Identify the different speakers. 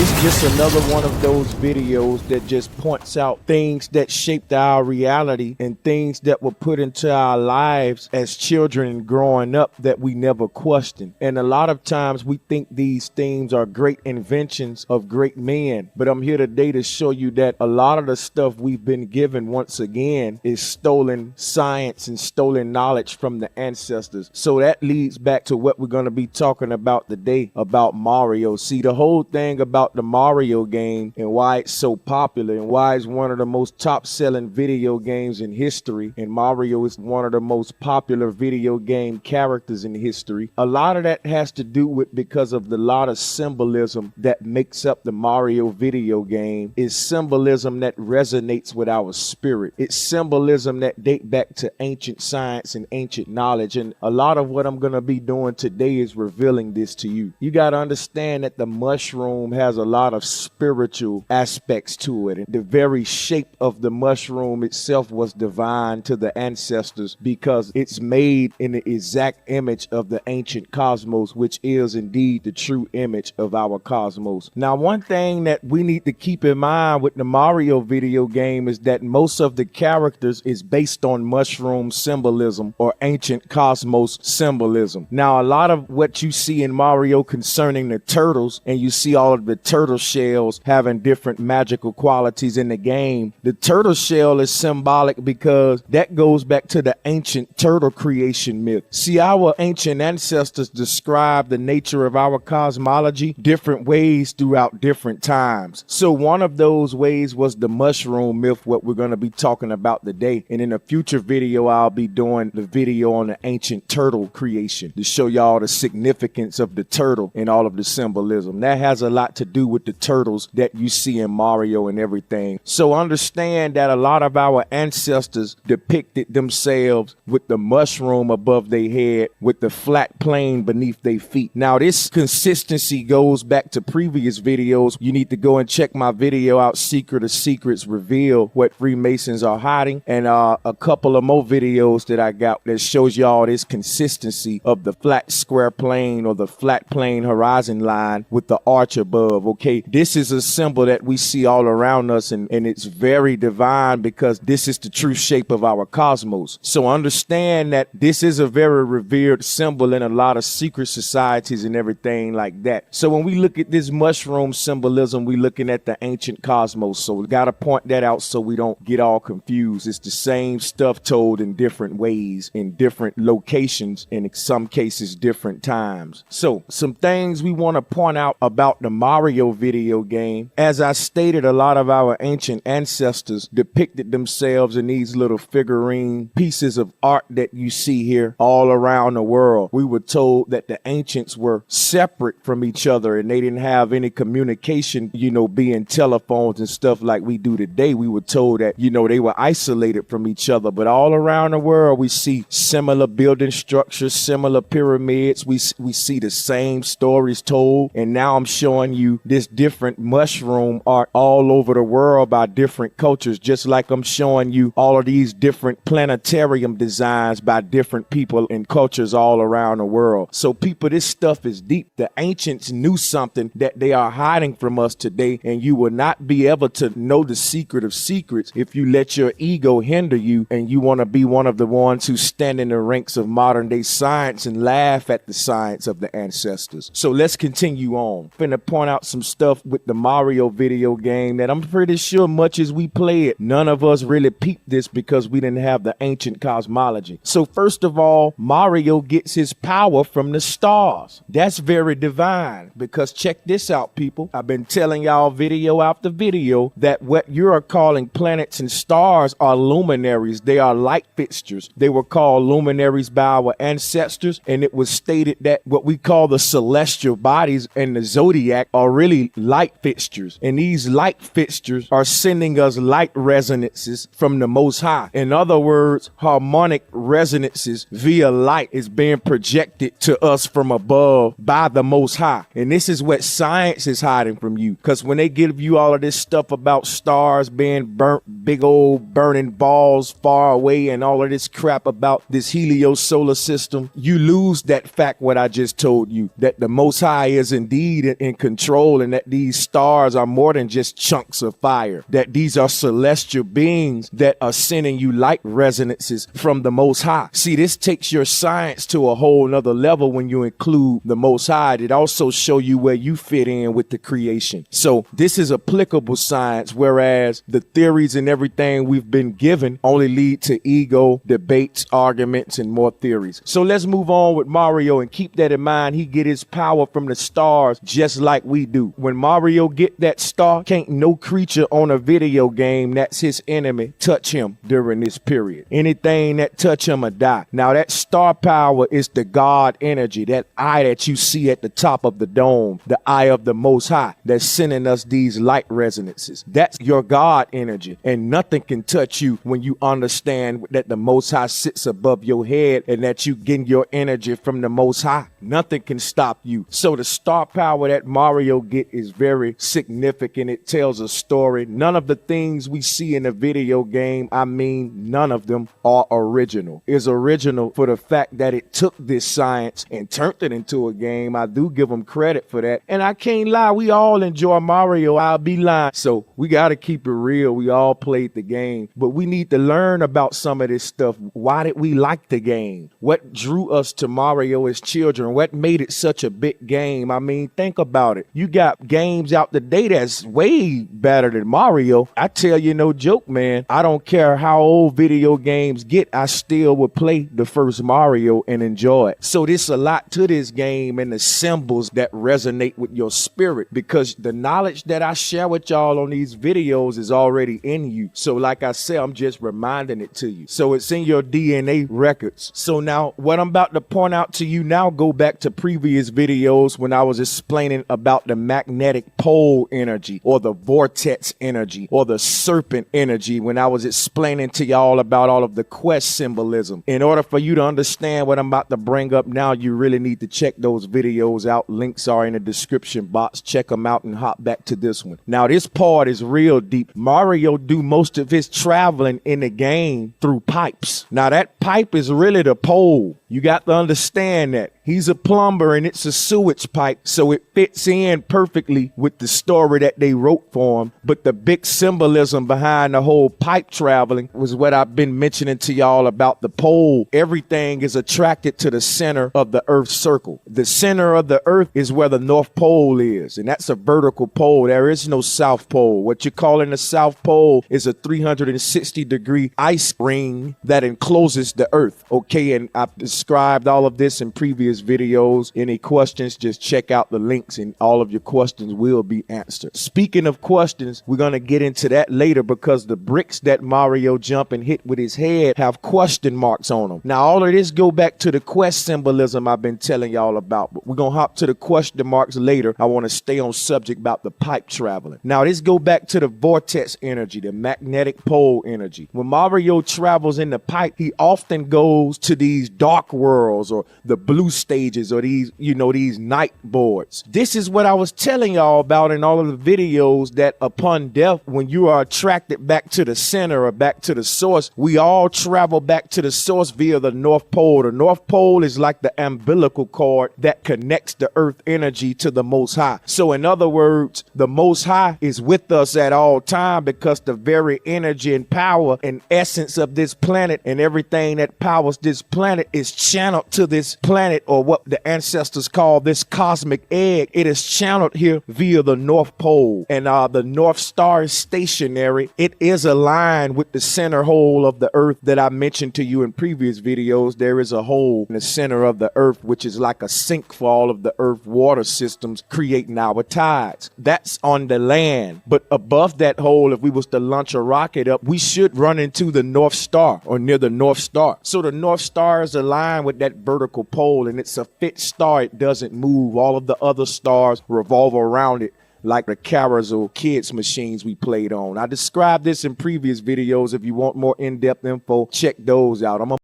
Speaker 1: It's just another one of those videos that just points out things that shaped our reality and things that were put into our lives as children growing up that we never questioned. And a lot of times we think these things are great inventions of great men. But I'm here today to show you that a lot of the stuff we've been given once again is stolen science and stolen knowledge from the ancestors. So that leads back to what we're going to be talking about today about Mario. See, the whole thing about the Mario game and why it's so popular and why it's one of the most top-selling video games in history, and Mario is one of the most popular video game characters in history. A lot of that has to do with because of the lot of symbolism that makes up the Mario video game. Is symbolism that resonates with our spirit. It's symbolism that date back to ancient science and ancient knowledge, and a lot of what I'm going to be doing today is revealing this to you. You got to understand that the mushroom has a lot of spiritual aspects to it, and the very shape of the mushroom itself was divine to the ancestors because it's made in the exact image of the ancient cosmos, which is indeed the true image of our cosmos. Now, one thing that we need to keep in mind with the Mario video game is that most of the characters is based on mushroom symbolism or ancient cosmos symbolism. Now, a lot of what you see in Mario concerning the turtles, and you see all of the turtle shells having different magical qualities in the game. The turtle shell is symbolic because that goes back to the ancient turtle creation myth. See, our ancient ancestors describe the nature of our cosmology different ways throughout different times. So one of those ways was the mushroom myth, what we're going to be talking about today. And in a future video, I'll be doing the video on the ancient turtle creation to show y'all the significance of the turtle and all of the symbolism. That has a lot to do with the turtles that you see in Mario and everything. So understand that a lot of our ancestors depicted themselves with the mushroom above their head with the flat plane beneath their feet. Now, this consistency goes back to previous videos. You need to go and check my video out, Secret of Secrets Reveal What Freemasons Are Hiding, and a couple of more videos that I got that shows y'all this consistency of the flat square plane or the flat plane horizon line with the arch above. Okay, this is a symbol that we see all around us, and it's very divine because this is the true shape of our cosmos. So understand that this is a very revered symbol in a lot of secret societies and everything like that. So when we look at this mushroom symbolism, we're looking at the ancient cosmos. So we got to point that out so we don't get all confused. It's the same stuff told in different ways, in different locations, and in some cases different times. So some things we want to point out about the Mario video game. As I stated, a lot of our ancient ancestors depicted themselves in these little figurine pieces of art that you see here all around the world. We were told that the ancients were separate from each other and they didn't have any communication, being telephones and stuff like we do today. We were told that, they were isolated from each other. But all around the world, we see similar building structures, similar pyramids. We see the same stories told. And now I'm showing you this different mushroom art all over the world by different cultures, just like I'm showing you all of these different planetarium designs by different people and cultures all around the world. So people, this stuff is deep. The ancients knew something that they are hiding from us today, and you will not be able to know the secret of secrets if you let your ego hinder you and you want to be one of the ones who stand in the ranks of modern day science and laugh at the science of the ancestors. So let's continue on. I'm finna point out some stuff with the Mario video game that I'm pretty sure much as we play it, none of us really peeped this because we didn't have the ancient cosmology. So first of all, Mario gets his power from the stars. That's very divine because check this out, people. I've been telling y'all video after video that what you're calling planets and stars are luminaries. They are light fixtures. They were called luminaries by our ancestors, and it was stated that what we call the celestial bodies and the zodiac are really light fixtures, and these light fixtures are sending us light resonances from the Most High. In other words, harmonic resonances via light is being projected to us from above by the Most High. And this is what science is hiding from you, because when they give you all of this stuff about stars being burnt, big old burning balls far away, and all of this crap about this Helio solar system, you lose that fact what I just told you, that the Most High is indeed in control soul, and that these stars are more than just chunks of fire, that these are celestial beings that are sending you light resonances from the Most High. See, this takes your science to a whole nother level when you include the Most High. It also show you where you fit in with the creation. So this is applicable science, whereas the theories and everything we've been given only lead to ego, debates, arguments, and more theories. So let's move on with Mario, and keep that in mind. He get his power from the stars just like we do. When Mario get that star, can't no creature on a video game that's his enemy touch him during this period. Anything that touch him will die. Now that star power is the God energy, that eye that you see at the top of the dome, the eye of the Most High that's sending us these light resonances. That's your God energy, and nothing can touch you when you understand that the Most High sits above your head and that you getting your energy from the Most High. Nothing can stop you. So the star power that Mario get is very significant. It tells a story. None of the things we see in a video game, I mean, none of them are original. It's original for the fact that it took this science and turned it into a game. I do give them credit for that. And I can't lie, we all enjoy Mario. I'll be lying. So we got to keep it real. We all played the game, but we need to learn about some of this stuff. Why did we like the game? What drew us to Mario as children? What made it such a big game? I mean, think about it. You got games out today that's way better than Mario. I tell you, no joke, man. I don't care how old video games get, I still would play the first Mario and enjoy it. So there's a lot to this game and the symbols that resonate with your spirit, because the knowledge that I share with y'all on these videos is already in you. So like I said, I'm just reminding it to you. So it's in your DNA records. So now what I'm about to point out to you now, go back to previous videos when I was explaining about the magnetic pole energy or the vortex energy or the serpent energy, when I was explaining to y'all about all of the quest symbolism. In order for you to understand what I'm about to bring up now, you really need to check those videos out. Links are in the description box. Check them out and hop back to this one. Now this part is real deep. Mario do most of his traveling in the game through pipes. Now that pipe is really the pole. You got to understand that. He's a plumber and it's a sewage pipe, so it fits in perfectly with the story that they wrote for him. But the big symbolism behind the whole pipe traveling was what I've been mentioning to y'all about the pole. Everything is attracted to the center of the Earth's circle. The center of the Earth is where the North Pole is, and that's a vertical pole. There is no South Pole. What you're calling the South Pole is a 360-degree ice ring that encloses the Earth. Okay, and I've described all of this in previous videos. Any questions, just check out the links and all of your questions will be answered. Speaking of questions, we're going to get into that later, because the bricks that Mario jump and hit with his head have question marks on them. Now all of this go back to the quest symbolism I've been telling y'all about, but we're going to hop to the question marks later. I want to stay on subject about the pipe traveling. Now this go back to the vortex energy, the magnetic pole energy. When Mario travels in the pipe, he often goes to these dark worlds or the blue stages or these, these night boards. This is what I was telling y'all about in all of the videos, that upon death, when you are attracted back to the center or back to the source, we all travel back to the source via the North Pole. The North Pole is like the umbilical cord that connects the earth energy to the Most High. So in other words, the Most High is with us at all time, because the very energy and power and essence of this planet and everything that powers this planet is channeled to this planet, or what the ancestors call this cosmic egg. It is channeled here via the North Pole, and the North Star is stationary. It is aligned with the center hole of the earth that I mentioned to you in previous videos. There is a hole in the center of the earth, which is like a sink for all of the earth water systems, creating our tides. That's on the land. But above that hole, if we was to launch a rocket up, we should run into the North Star or near the North Star. So the North Star is aligned with that vertical pole, and it's a fixed star. It doesn't move. All of the other stars revolve around it, like the carousel kids machines we played on. I described this in previous videos. If you want more in-depth info, check those out.